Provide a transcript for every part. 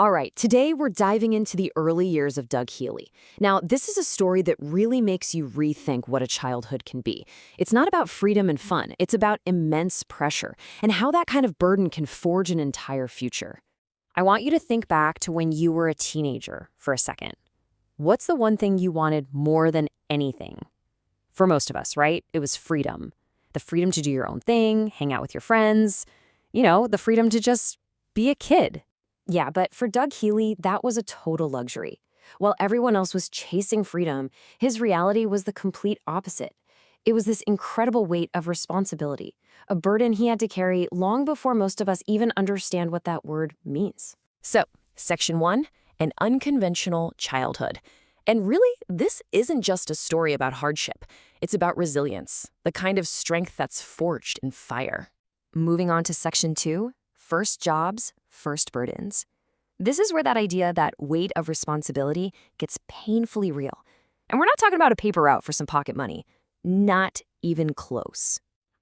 All right, today we're diving into the early years of Doug Healey. Now, this is a story that really makes you rethink what a childhood can be. It's not about freedom and fun, it's about immense pressure and how that kind of burden can forge an entire future. I want you to think back to when you were a teenager for a second. What's the one thing you wanted more than anything? For most of us, right? It was freedom. The freedom to do your own thing, hang out with your friends, the freedom to just be a kid. Yeah, but for Doug Healey, that was a total luxury. While everyone else was chasing freedom, his reality was the complete opposite. It was this incredible weight of responsibility, a burden he had to carry long before most of us even understand what that word means. So, Section 1, an unconventional childhood. And really, this isn't just a story about hardship. It's about resilience, the kind of strength that's forged in fire. Moving on to Section 2, first jobs, first burdens. This is where that idea, that weight of responsibility, gets painfully real. And we're not talking about a paper route for some pocket money. Not even close.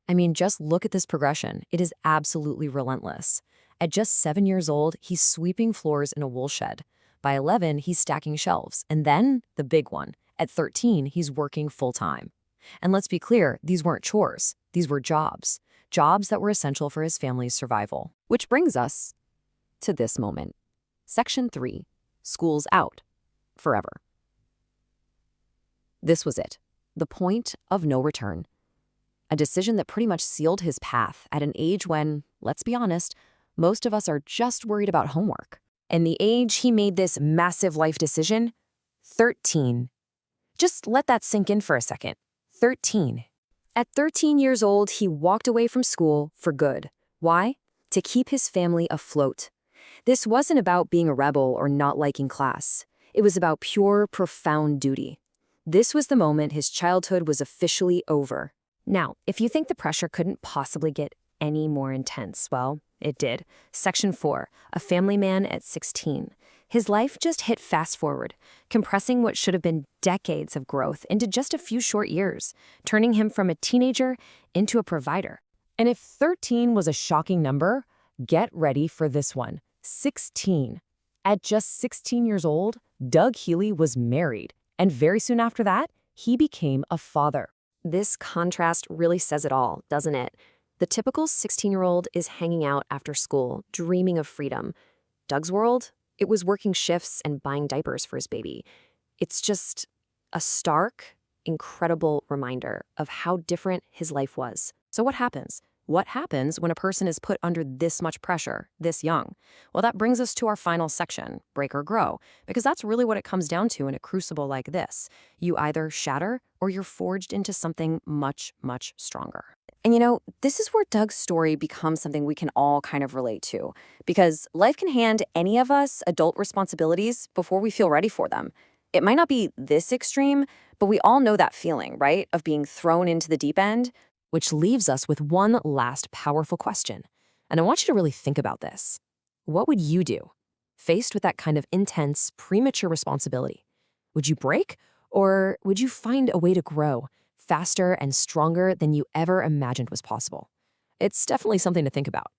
I mean, just look at this progression. It is absolutely relentless. At just 7 years old, he's sweeping floors in a wool shed. By 11, he's stacking shelves. And then, the big one, at 13, he's working full-time. And let's be clear, these weren't chores. These were jobs. Jobs that were essential for his family's survival. Which brings us to this moment. Section 3, school's out. Forever. This was it. The point of no return. A decision that pretty much sealed his path at an age when, let's be honest, most of us are just worried about homework. And the age he made this massive life decision? 13. Just let that sink in for a second. 13. At 13 years old, he walked away from school for good. Why? To keep his family afloat. This wasn't about being a rebel or not liking class. It was about pure, profound duty. This was the moment his childhood was officially over. Now, if you think the pressure couldn't possibly get any more intense, well, it did. Section 4, a family man at 16. His life just hit fast forward, compressing what should have been decades of growth into just a few short years, turning him from a teenager into a provider. And if 13 was a shocking number, get ready for this one. 16. At just 16 years old, Doug Healey was married, and very soon after that, he became a father. This contrast really says it all, doesn't it? The typical 16-year-old is hanging out after school, dreaming of freedom. Doug's world? It was working shifts and buying diapers for his baby. It's just a stark, incredible reminder of how different his life was. So what happens? What happens when a person is put under this much pressure, this young? Well, that brings us to our final section, break or grow, because that's really what it comes down to in a crucible like this. You either shatter or you're forged into something much, much stronger. And this is where Doug's story becomes something we can all kind of relate to, because life can hand any of us adult responsibilities before we feel ready for them. It might not be this extreme, but we all know that feeling, right, of being thrown into the deep end. Which leaves us with one last powerful question. And I want you to really think about this. What would you do, faced with that kind of intense, premature responsibility? Would you break, or would you find a way to grow faster and stronger than you ever imagined was possible? It's definitely something to think about.